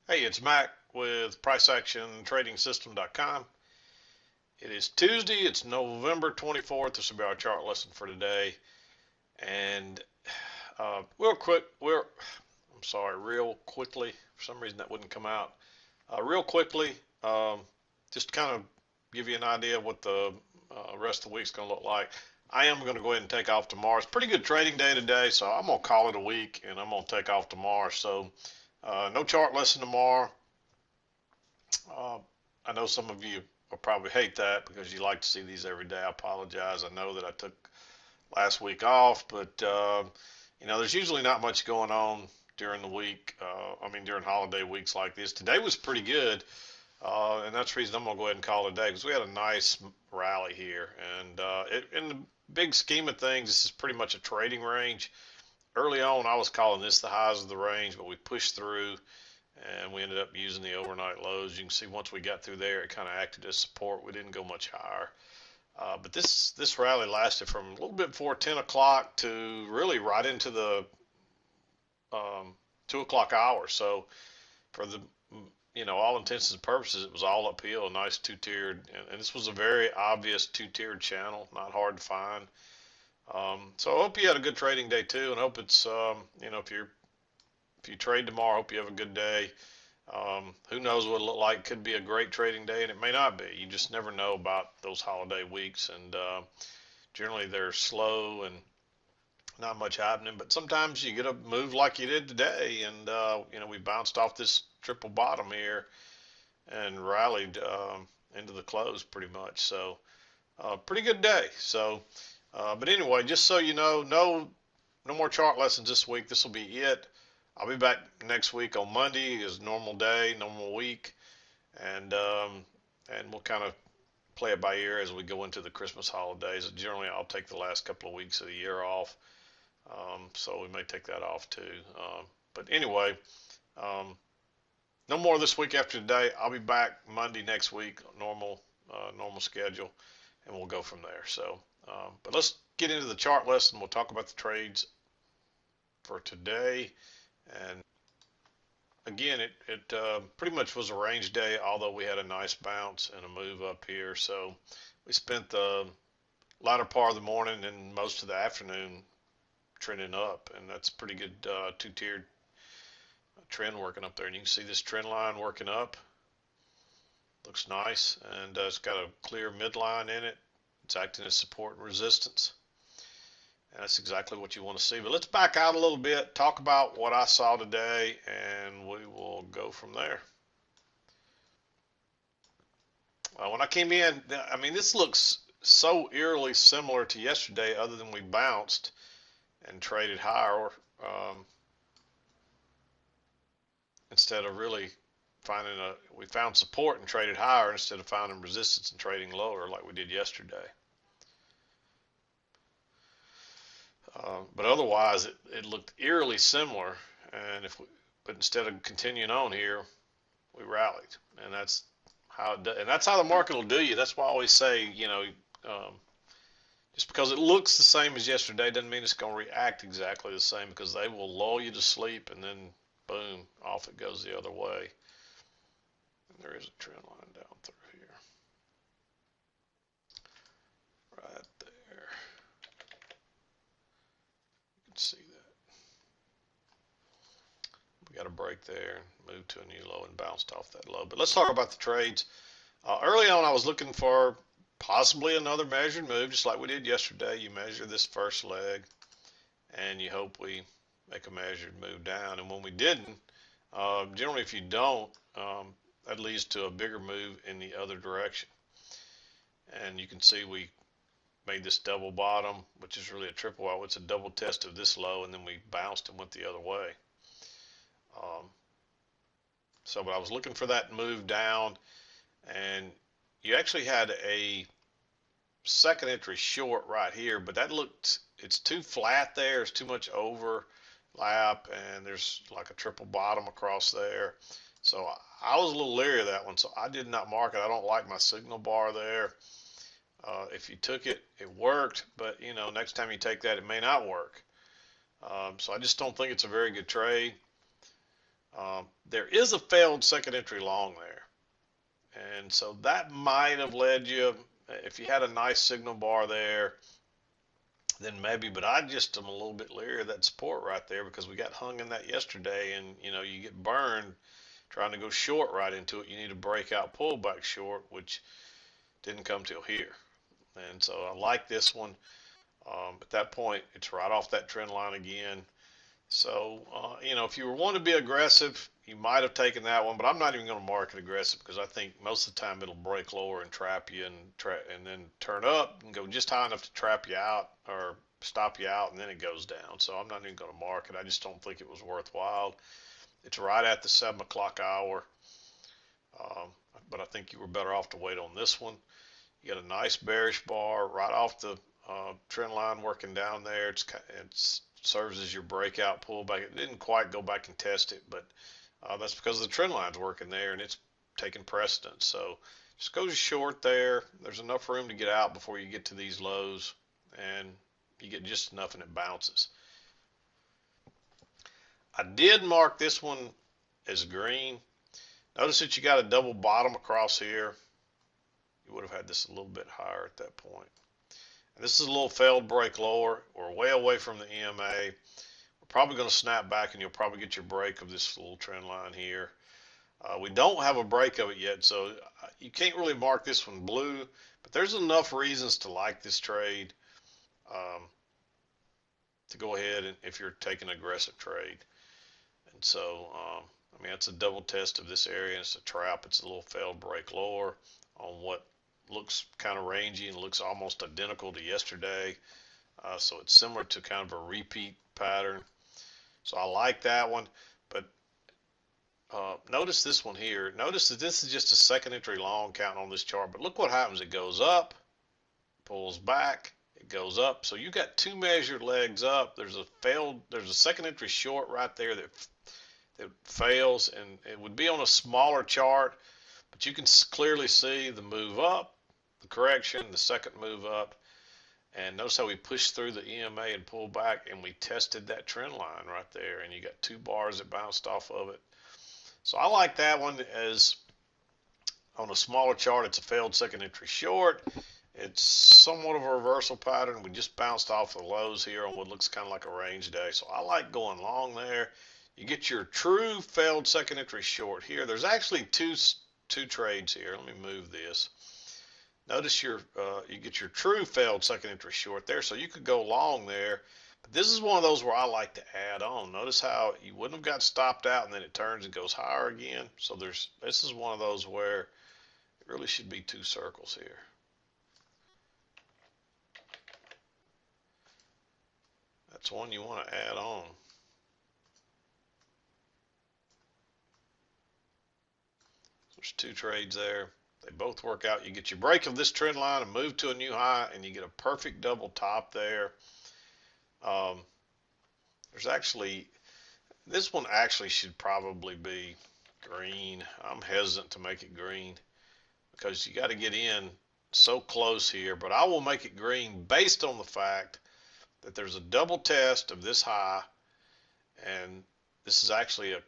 Hey, it's Mack with PriceActionTradingSystem.com. It is Tuesday. It's November 24th. This will be our chart lesson for today. And real quickly. For some reason that wouldn't come out. Real quickly, um, just to kind of give you an idea of what the rest of the week's going to look like. I am going to go ahead and take off tomorrow. It's a pretty good trading day today, so I'm going to call it a week, and I'm going to take off tomorrow. So no chart lesson tomorrow. Uh, I know some of you will probably hate that because you like to see these every day. I apologize. I know that I took last week off, but there's usually not much going on during the week. During holiday weeks like this. Today was pretty good, and that's the reason I'm gonna go ahead and call it a day because we had a nice rally here. And in the big scheme of things, this is pretty much a trading range. Early on, I was calling this the highs of the range, but we pushed through and we ended up using the overnight lows. You can see once we got through there, it kind of acted as support. We didn't go much higher. But this rally lasted from a little bit before 10 o'clock to really right into the 2 o'clock hour. So for the all intents and purposes, it was all uphill, a nice two-tiered, and this was a very obvious two-tiered channel, not hard to find. So I hope you had a good trading day too, and hope it's if you trade tomorrow, I hope you have a good day. Who knows what it'll look like? Could be a great trading day, and it may not be. You just never know about those holiday weeks, and generally they're slow and not much happening. But sometimes you get a move like you did today, and we bounced off this triple bottom here and rallied into the close pretty much. So pretty good day. So, but anyway, just so you know, no more chart lessons this week. This will be it. I'll be back next week on Monday is normal day, normal week, and we'll kind of play it by ear as we go into the Christmas holidays. Generally, I'll take the last couple of weeks of the year off, so we may take that off too. But anyway, um, no more this week after today. I'll be back Monday next week, normal schedule, and we'll go from there. So, but let's get into the chart lesson. We'll talk about the trades for today. And again, it pretty much was a range day, although we had a nice bounce and a move up here. So we spent the latter part of the morning and most of the afternoon trending up, and that's pretty good two-tiered trend working up there. And you can see this trend line working up. Looks nice, and it's got a clear midline in it. It's acting as support and resistance. And that's exactly what you want to see. But let's back out a little bit, talk about what I saw today, and we will go from there. When I came in, this looks so eerily similar to yesterday, other than we bounced and traded higher instead of really we found support and traded higher instead of finding resistance and trading lower like we did yesterday. But otherwise, it looked eerily similar, and but instead of continuing on here, we rallied, and that's how and that's how the market will do you. That's why I always say, just because it looks the same as yesterday doesn't mean it's going to react exactly the same, because they will lull you to sleep, and then boom, off it goes the other way. And there is a trend line down through here, right there. You can see that. We got a break there, moved to a new low and bounced off that low. But let's talk about the trades. Early on, I was looking for possibly another measured move, just like we did yesterday. You measure this first leg, and you hope we make a measured move down. And when we didn't, generally if you don't, that leads to a bigger move in the other direction. And you can see we made this double bottom, which is really a triple. Well, it's a double test of this low, and then we bounced and went the other way. But I was looking for that move down, and you actually had a second entry short right here, but it's too flat there. It's too much overlap, and there's like a triple bottom across there. So I was a little leery of that one, so I did not mark it. I don't like my signal bar there. If you took it, it worked, but next time you take that, it may not work. So I just don't think it's a very good trade. There is a failed second entry long there. And so that might have led you, if you had a nice signal bar there, then maybe, but I just am a little bit leery of that support right there because we got hung in that yesterday, and you get burned trying to go short right into it. You need a breakout pullback short, which didn't come till here. And so I like this one. At that point, it's right off that trend line again. So, if you were wanting to be aggressive, you might have taken that one, but I'm not even going to mark it aggressive because I think most of the time it'll break lower and trap you and then turn up and go just high enough to trap you out or stop you out, and then it goes down. So I'm not even going to mark it. I just don't think it was worthwhile. It's right at the 7 o'clock hour, um, but I think you were better off to wait on this one. You got a nice bearish bar right off the trend line working down there. It's serves as your breakout pullback. It didn't quite go back and test it, but that's because the trend line's working there and it's taking precedence. So just go short there. There's enough room to get out before you get to these lows, and you get just enough and it bounces. I did mark this one as green. Notice that you got a double bottom across here. You would have had this a little bit higher at that point. And this is a little failed break lower. We're way away from the EMA. We're probably going to snap back, and you'll probably get your break of this little trend line here. We don't have a break of it yet, so you can't really mark this one blue, but there's enough reasons to like this trade to go ahead and if you're taking an aggressive trade. And so, I mean, it's a double test of this area, and it's a trap. It's a little failed break lower on what looks kind of rangy and looks almost identical to yesterday. So it's similar to kind of a repeat pattern. So I like that one. But notice this one here. Notice that this is just a second entry long counting on this chart. But look what happens. It goes up, pulls back, it goes up. So you got two measured legs up. There's a second entry short right there that fails, and it would be on a smaller chart, but you can clearly see the move up, the correction, the second move up, and notice how we pushed through the EMA and pulled back, and we tested that trend line right there, and you got two bars that bounced off of it. So I like that one as on a smaller chart. It's a failed second entry short. It's somewhat of a reversal pattern. We just bounced off the lows here on what looks kind of like a range day. So I like going long there. You get your true failed second entry short here. There's actually two trades here. Let me move this. Notice you get your true failed second entry short there, so you could go long there. But this is one of those where I like to add on. Notice how you wouldn't have got stopped out, and then it turns and goes higher again. So this is one of those where it really should be two circles here. That's one you want to add on. There's two trades there. They both work out. You get your break of this trend line and move to a new high, and you get a perfect double top there. This one actually should probably be green. I'm hesitant to make it green because you got to get in so close here, but I will make it green based on the fact that there's a double test of this high, and this is actually a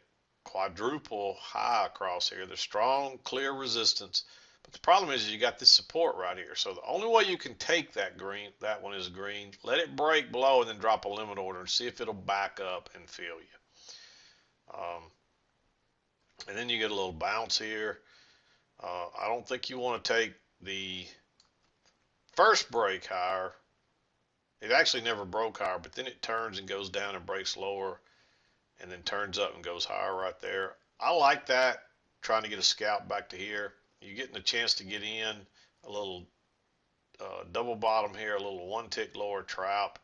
quadruple high across here. There's strong, clear resistance, but the problem is you got this support right here. So the only way you can take that one is green. Let it break below and then drop a limit order and see if it'll back up and fill you. And then you get a little bounce here. I don't think you want to take the first break higher. It actually never broke higher, but then it turns and goes down and breaks lower, and then turns up and goes higher right there. I like that, trying to get a scalp back to here. You're getting a chance to get in a little double bottom here, a little one tick lower trap,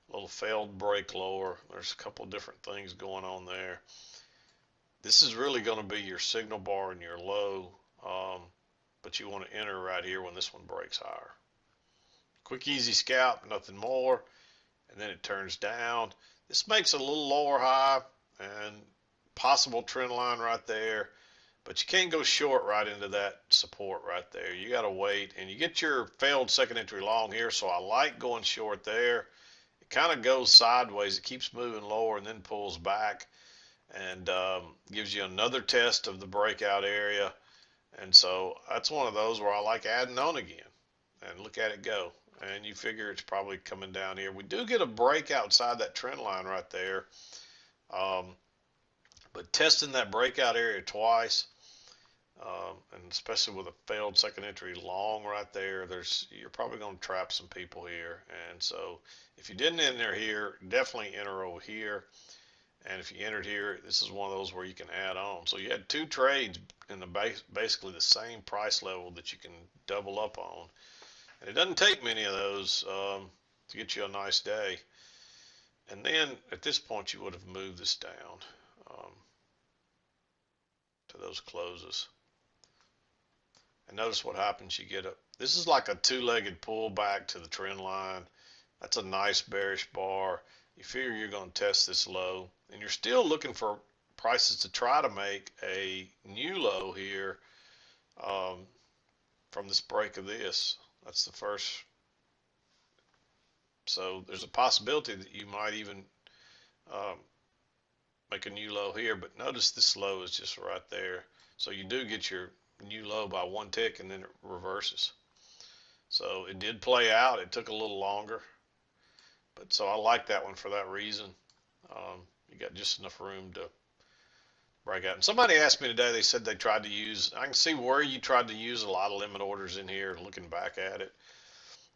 a little failed break lower. There's a couple of different things going on there. This is really going to be your signal bar and your low, but you want to enter right here when this one breaks higher. Quick, easy scalp, nothing more, and then it turns down. This makes a little lower high and possible trend line right there, but you can't go short right into that support right there. You got to wait, and you get your failed second entry long here, so I like going short there. It kind of goes sideways. It keeps moving lower and then pulls back, and gives you another test of the breakout area. And so that's one of those where I like adding on again and look at it go. And you figure it's probably coming down here. We do get a break outside that trend line right there. Um, but testing that breakout area twice, and especially with a failed second entry long right there, you're probably going to trap some people here. And so if you didn't enter here, definitely enter over here. And if you entered here, this is one of those where you can add on. So you had two trades in basically the same price level that you can double up on. And it doesn't take many of those to get you a nice day. And then at this point, you would have moved this down to those closes. And notice what happens. You get this is like a two-legged pullback to the trend line. That's a nice bearish bar. You figure you're going to test this low, and you're still looking for prices to try to make a new low here from this break of this. That's the first. So there's a possibility that you might even make a new low here, but notice this low is just right there. So you do get your new low by one tick, and then it reverses. So it did play out. It took a little longer, but so I like that one for that reason. You got just enough room to break out. And somebody asked me today, they said they tried to use, I can see where you tried to use a lot of limit orders in here looking back at it,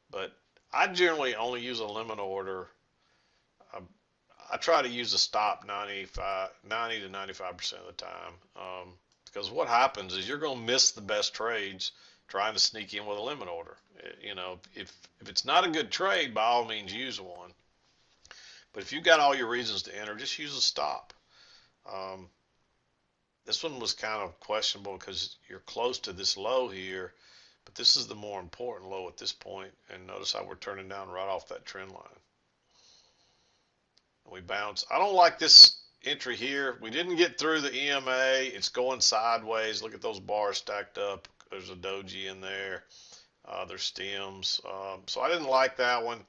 but I generally only use a limit order. I try to use a stop 90 to 95% of the time, because what happens is you're going to miss the best trades trying to sneak in with a limit order. You know, if it's not a good trade, by all means use one. But if you've got all your reasons to enter, just use a stop. This one was kind of questionable because you're close to this low here, but this is the more important low at this point. And notice how we're turning down right off that trend line. We bounce. I don't like this entry here. We didn't get through the EMA. It's going sideways. Look at those bars stacked up. There's a doji in there. There's stems. So I didn't like that one.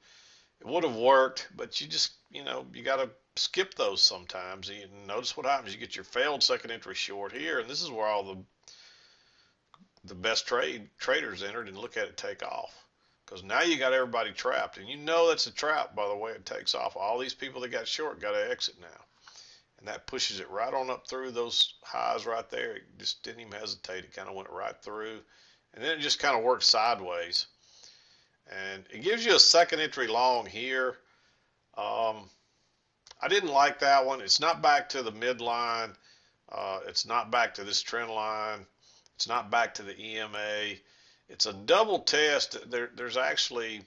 It would have worked, but you just, you got to skip those sometimes. You notice what happens. You get your failed second entry short here, and this is where all the best traders entered, and look at it take off. Because now you got everybody trapped, and you know that's a trap by the way it takes off. All these people that got short got to exit now, and that pushes it right on up through those highs right there. It just didn't even hesitate. It kind of went right through, and then it just kind of worked sideways, and it gives you a second entry long here. I didn't like that one. It's not back to the midline. It's not back to this trend line. It's not back to the EMA. It's a double test. There's actually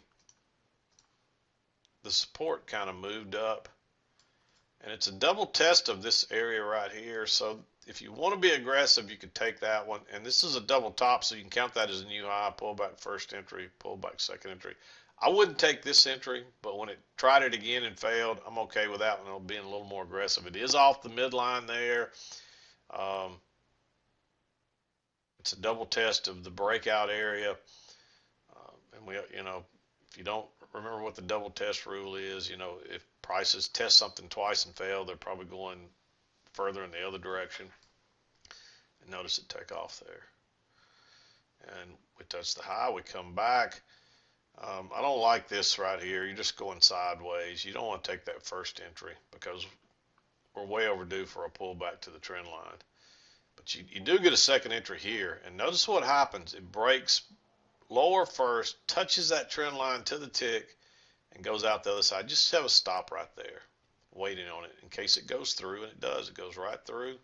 the support kind of moved up, and it's a double test of this area right here. So if you want to be aggressive, you could take that one, and this is a double top, so you can count that as a new high. Pull back first entry, pull back second entry. I wouldn't take this entry, but when it tried it again and failed, I'm okay with that one. It'll be a little more aggressive. It is off the midline there. It's a double test of the breakout area, and if you don't remember what the double test rule is, if prices test something twice and fail, they're probably going further in the other direction. And notice it take off there, and we touch the high, we come back. I don't like this right here. You're just going sideways. You don't want to take that first entry because we're way overdue for a pullback to the trend line. But you do get a second entry here, and notice what happens. It breaks lower first, touches that trend line to the tick, and goes out the other side. Just have a stop right there, waiting on it in case it goes through, and it does. It goes right through.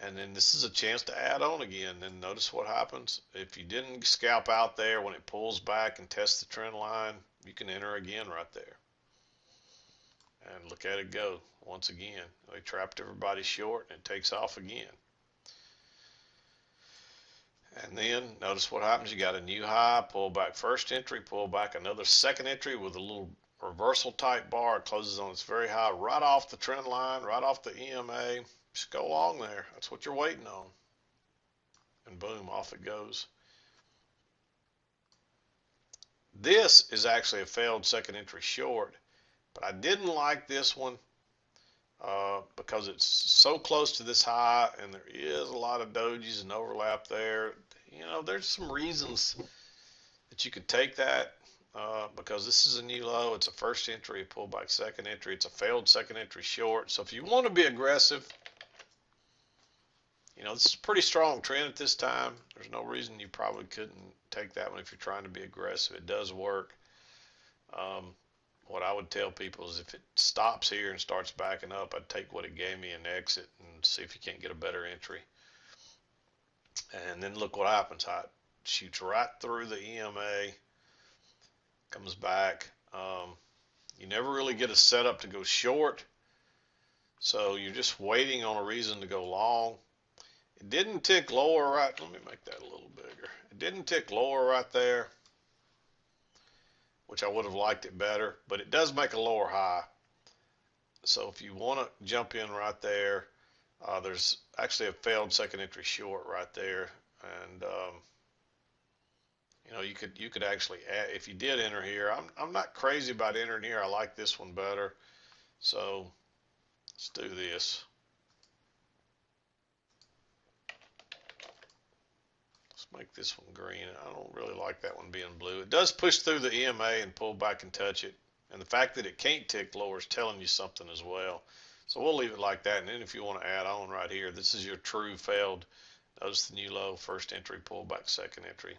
And then this is a chance to add on again. And notice what happens. If you didn't scalp out there when it pulls back and tests the trend line, you can enter again right there. And look at it go once again. They trapped everybody short, and it takes off again. And then notice what happens. You got a new high, pull back first entry, pull back another second entry with a little reversal type bar. It closes on its very high right off the trend line, right off the EMA. Just go along there. That's what you're waiting on. And boom, off it goes. This is actually a failed second entry short, but I didn't like this one. because it's so close to this high, and there is a lot of dojis and overlap there. There's some reasons that you could take that, because this is a new low. It's a first entry, a pullback second entry. It's a failed second entry short. So if you want to be aggressive, this is a pretty strong trend at this time. There's no reason you probably couldn't take that one if you're trying to be aggressive. It does work. What I would tell people is if it stops here and starts backing up, I'd take what it gave me and exit and see if you can't get a better entry. And then look what happens. It shoots right through the EMA, comes back. You never really get a setup to go short, so you're just waiting on a reason to go long. It didn't tick lower right. Let me make that a little bigger. It didn't tick lower right there, which I would have liked it better, but it does make a lower high. So if you want to jump in right there, there's actually a failed second entry short right there, and you could actually add, if you did enter here. I'm not crazy about entering here. I like this one better. So let's do this. Let's make this one green. I don't really like that one being blue. It does push through the EMA and pull back and touch it. And the fact that it can't tick lower is telling you something as well. So we'll leave it like that. And then if you want to add on right here, this is your true failed. Notice the new low, first entry, pullback, second entry.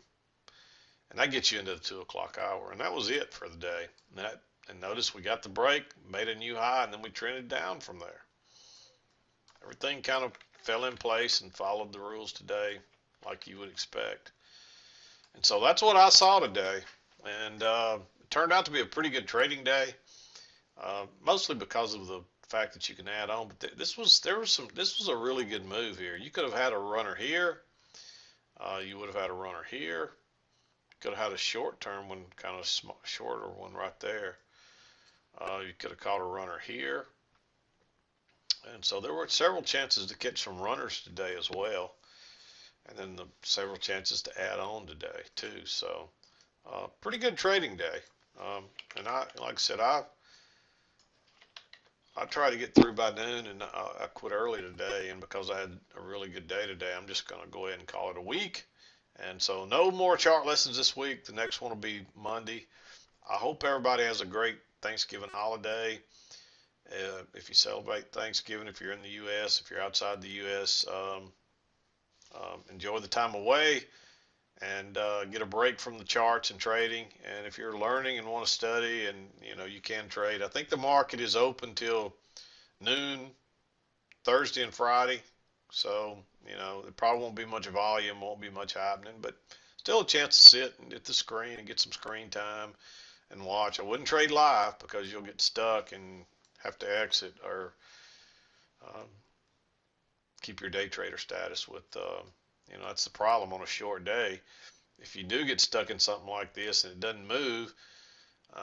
And that gets you into the 2 o'clock hour. And that was it for the day. And notice we got the break, made a new high, and then we trended down from there. Everything kind of fell in place and followed the rules today like you would expect. And so that's what I saw today. And it turned out to be a pretty good trading day, mostly because of the fact that you can add on. But this was a really good move here. You could have had a runner here. You would have had a runner here. Could have had a short-term one, kind of shorter one right there. You could have caught a runner here. And so there were several chances to catch some runners today as well. And then several chances to add on today too. So pretty good trading day. And like I said, I try to get through by noon, and I quit early today. And because I had a really good day today, I'm just going to go ahead and call it a week. And so no more chart lessons this week. The next one will be Monday. I hope everybody has a great Thanksgiving holiday. If you celebrate Thanksgiving, if you're in the U.S., if you're outside the U.S., enjoy the time away and get a break from the charts and trading. And if you're learning and want to study, and you can trade. I think the market is open till noon Thursday and Friday. So there probably won't be much volume, won't be much happening, but still a chance to sit and hit the screen and get some screen time and watch. I wouldn't trade live because you'll get stuck and have to exit, or keep your day trader status with, that's the problem on a short day. If you do get stuck in something like this and it doesn't move,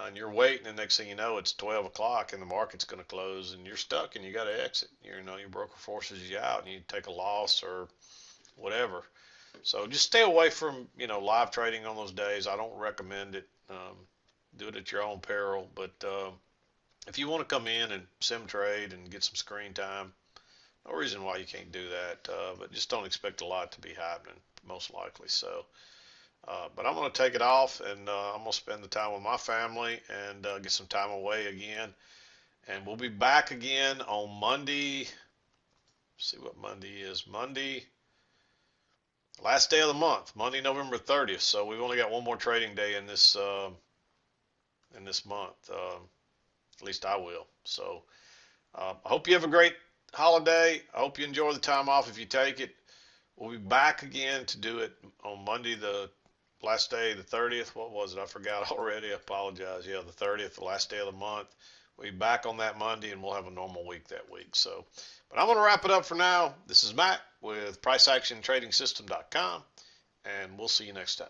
and you're waiting, and next thing you know, it's 12 o'clock and the market's going to close and you're stuck and you got to exit. Your broker forces you out and you take a loss or whatever. So just stay away from, live trading on those days. I don't recommend it. Do it at your own peril. But if you want to come in and sim trade and get some screen time, no reason why you can't do that. But just don't expect a lot to be happening, most likely. So. But I'm going to take it off, and I'm going to spend the time with my family and get some time away again. And we'll be back again on Monday. Let's see what Monday is. Monday, last day of the month, Monday, November 30th. So we've only got one more trading day in this month. At least I will. So I hope you have a great holiday. I hope you enjoy the time off if you take it. We'll be back again to do it on Monday, the last day, the 30th. What was it? I forgot already. I apologize. Yeah, the 30th, the last day of the month. We'll be back on that Monday, and we'll have a normal week that week. So, but I'm going to wrap it up for now. This is Matt with PriceActionTradingSystem.com, and we'll see you next time.